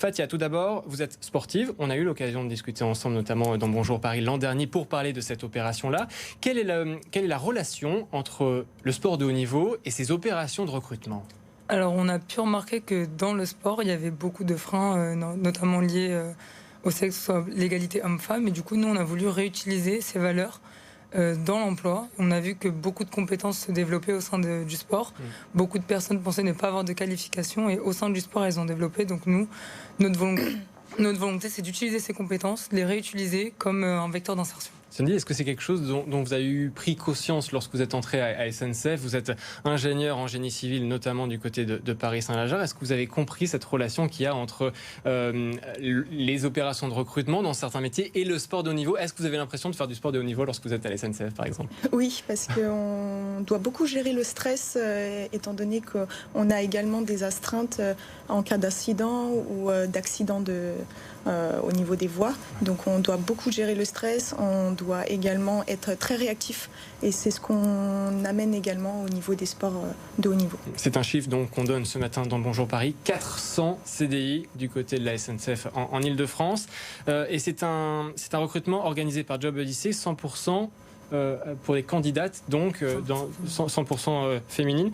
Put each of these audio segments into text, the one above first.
Fatia, tout d'abord, vous êtes sportive. On a eu l'occasion de discuter ensemble, notamment dans Bonjour Paris l'an dernier, pour parler de cette opération-là. Quelle est la relation entre le sport de haut niveau et ces opérations de recrutement ? Alors, on a pu remarquer que dans le sport, il y avait beaucoup de freins, notamment liés au sexe, soit l'égalité homme-femme. Et du coup, nous, on a voulu réutiliser ces valeurs dans l'emploi. On a vu que beaucoup de compétences se développaient au sein du sport. Beaucoup de personnes pensaient ne pas avoir de qualification et au sein du sport, elles ont développé. Donc nous, notre volonté, c'est d'utiliser ces compétences, les réutiliser comme un vecteur d'insertion. Sandy, est-ce que c'est quelque chose dont vous avez eu pris conscience lorsque vous êtes entré à SNCF ? Vous êtes ingénieur en génie civil, notamment du côté de Paris-Saint-Lazare. Est-ce que vous avez compris cette relation qu'il y a entre les opérations de recrutement dans certains métiers et le sport de haut niveau ? Est-ce que vous avez l'impression de faire du sport de haut niveau lorsque vous êtes à la SNCF, par exemple ? Oui, parce qu'on doit beaucoup gérer le stress, étant donné qu'on a également des astreintes en cas d'incident ou d'accident au niveau des voies. Donc on doit beaucoup gérer le stress, on doit également être très réactif et c'est ce qu'on amène également au niveau des sports de haut niveau. C'est un chiffre donc qu'on donne ce matin dans Bonjour Paris, 400 CDI du côté de la SNCF en Ile-de-France et c'est un recrutement organisé par Job Odyssey 100% pour les candidates, donc 100% féminines.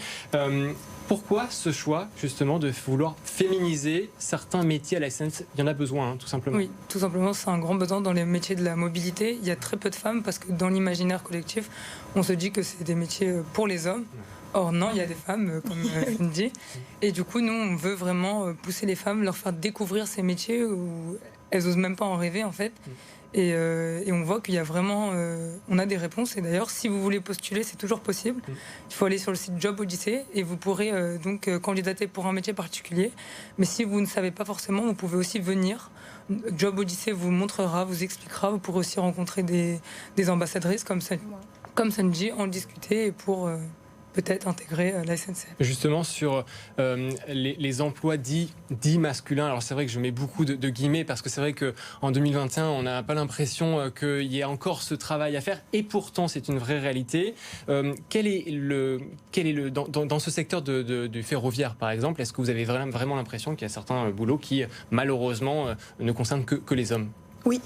Pourquoi ce choix, justement, de vouloir féminiser certains métiers à la SNCF ? Il y en a besoin, hein, tout simplement. Oui, tout simplement, c'est un grand besoin dans les métiers de la mobilité. Il y a très peu de femmes parce que dans l'imaginaire collectif, on se dit que c'est des métiers pour les hommes. Or non, il y a des femmes, comme on dit. Et du coup, nous, on veut vraiment pousser les femmes, leur faire découvrir ces métiers où elles n'osent même pas en rêver, en fait. Et on voit qu'il y a vraiment... on a des réponses. Et d'ailleurs, si vous voulez postuler, c'est toujours possible. Il faut aller sur le site Job Odyssey et vous pourrez donc candidater pour un métier particulier. Mais si vous ne savez pas forcément, vous pouvez aussi venir. Job Odyssey vous montrera, vous expliquera. Vous pourrez aussi rencontrer des ambassadrices comme Sanji, en discuter et pour... peut-être intégrer la SNCF. Justement, sur les emplois dits masculins, alors c'est vrai que je mets beaucoup de guillemets parce que c'est vrai qu'en 2021, on n'a pas l'impression qu'il y ait encore ce travail à faire et pourtant c'est une vraie réalité. Quel est dans ce secteur du ferroviaire par exemple, est-ce que vous avez vraiment l'impression qu'il y a certains boulots qui malheureusement ne concernent que les hommes ? Oui,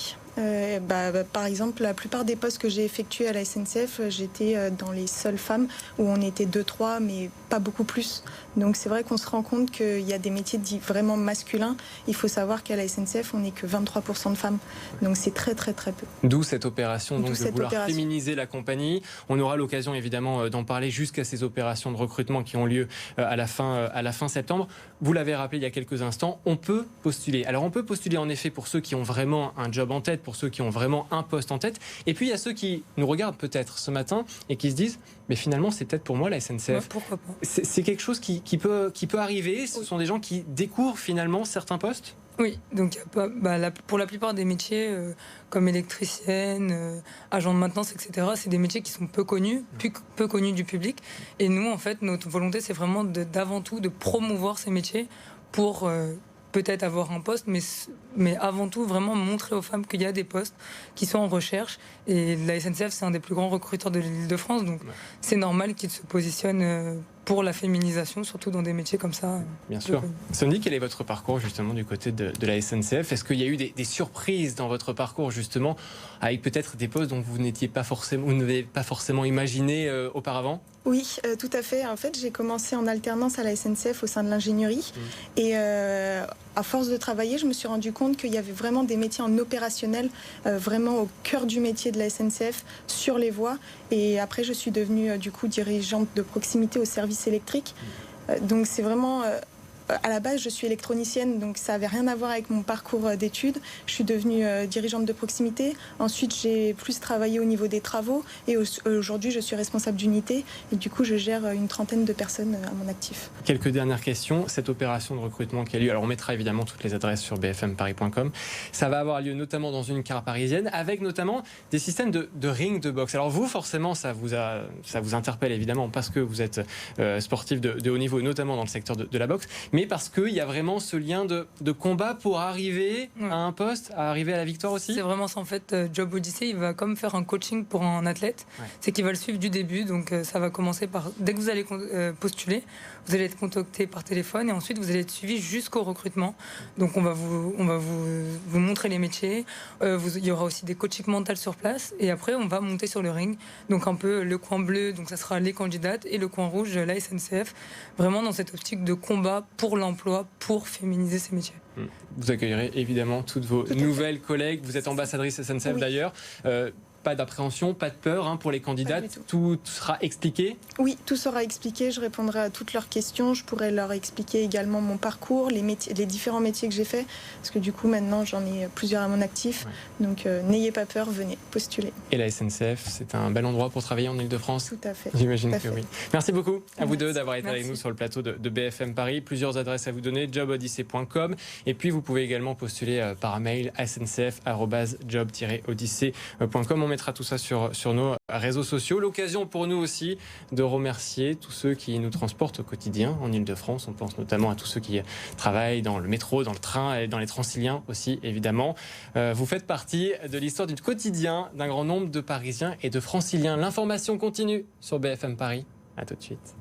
par exemple, la plupart des postes que j'ai effectués à la SNCF, j'étais dans les seules femmes où on était 2-3, mais pas beaucoup plus. Donc c'est vrai qu'on se rend compte qu'il y a des métiers dits vraiment masculins. Il faut savoir qu'à la SNCF, on n'est que 23% de femmes. Donc c'est très très très peu. D'où cette opération donc, de vouloir féminiser la compagnie. On aura l'occasion évidemment d'en parler jusqu'à ces opérations de recrutement qui ont lieu à la fin septembre. Vous l'avez rappelé il y a quelques instants, on peut postuler. Alors on peut postuler en effet pour ceux qui ont vraiment un job en tête, pour ceux qui ont vraiment un poste en tête. Et puis il y a ceux qui nous regardent peut-être ce matin et qui se disent mais finalement c'est peut-être pour moi la SNCF. Ouais, pourquoi pas. C'est quelque chose qui peut arriver. Ce sont des gens qui découvrent finalement certains postes. Oui, donc pour la plupart des métiers comme électricienne, agent de maintenance, etc., c'est des métiers qui sont peu connus du public. Et nous, en fait, notre volonté, c'est vraiment d'avant tout de promouvoir ces métiers pour peut-être avoir un poste, mais avant tout vraiment montrer aux femmes qu'il y a des postes qui sont en recherche. Et la SNCF, c'est un des plus grands recruteurs de l'Île-de-France, donc c'est normal qu'ils se positionnent pour la féminisation, surtout dans des métiers comme ça. Bien sûr. Sandy, quel est votre parcours justement du côté de la SNCF ? Est-ce qu'il y a eu des surprises dans votre parcours justement, avec peut-être des postes dont vous n'avez pas forcément imaginé auparavant ? Oui, tout à fait. En fait, j'ai commencé en alternance à la SNCF au sein de l'ingénierie. Et à force de travailler, je me suis rendu compte qu'il y avait vraiment des métiers en opérationnel, vraiment au cœur du métier de la SNCF, sur les voies. Et après, je suis devenue du coup dirigeante de proximité au service électrique. Donc c'est vraiment... à la base, je suis électronicienne, donc ça n'avait rien à voir avec mon parcours d'études. Je suis devenue dirigeante de proximité. Ensuite, j'ai plus travaillé au niveau des travaux. Et aujourd'hui, je suis responsable d'unité. Et du coup, je gère une trentaine de personnes à mon actif. Quelques dernières questions. Cette opération de recrutement qui a lieu, alors on mettra évidemment toutes les adresses sur bfmparis.com. Ça va avoir lieu notamment dans une gare parisienne, avec notamment des systèmes de ring de boxe. Alors vous, forcément, ça vous interpelle évidemment, parce que vous êtes sportif de haut niveau, notamment dans le secteur de la boxe. Mais parce qu'il y a vraiment ce lien de combat pour arriver à un poste, à arriver à la victoire aussi. C'est vraiment ça en fait. Job Odyssey, il va comme faire un coaching pour un athlète. Ouais. C'est qu'il va le suivre du début. Donc ça va commencer par, dès que vous allez postuler, vous allez être contacté par téléphone et ensuite vous allez être suivi jusqu'au recrutement. Donc on va vous montrer les métiers, il y aura aussi des coachings mentaux sur place et après on va monter sur le ring. Donc un peu le coin bleu, donc ça sera les candidates et le coin rouge, la SNCF, vraiment dans cette optique de combat pour l'emploi, pour féminiser ces métiers. Vous accueillerez évidemment toutes vos nouvelles collègues. Vous êtes ambassadrice SNCF d'ailleurs. Pas d'appréhension, pas de peur pour les candidates. Tout sera expliqué. Oui, tout sera expliqué. Je répondrai à toutes leurs questions. Je pourrai leur expliquer également mon parcours, les différents métiers que j'ai faits. Parce que du coup, maintenant, j'en ai plusieurs à mon actif. Donc, n'ayez pas peur, venez postuler. Et la SNCF, c'est un bel endroit pour travailler en Ile-de-France. Tout à fait. J'imagine que oui. Merci beaucoup à vous deux d'avoir été avec nous sur le plateau de BFM Paris. Plusieurs adresses à vous donner, jobodyssey.com. Et puis, vous pouvez également postuler par mail sncf@job-odyssey.com. On mettra tout ça sur nos réseaux sociaux. L'occasion pour nous aussi de remercier tous ceux qui nous transportent au quotidien en Ile-de-France. On pense notamment à tous ceux qui travaillent dans le métro, dans le train et dans les Transiliens aussi, évidemment. Vous faites partie de l'histoire du quotidien d'un grand nombre de Parisiens et de Franciliens. L'information continue sur BFM Paris. À tout de suite.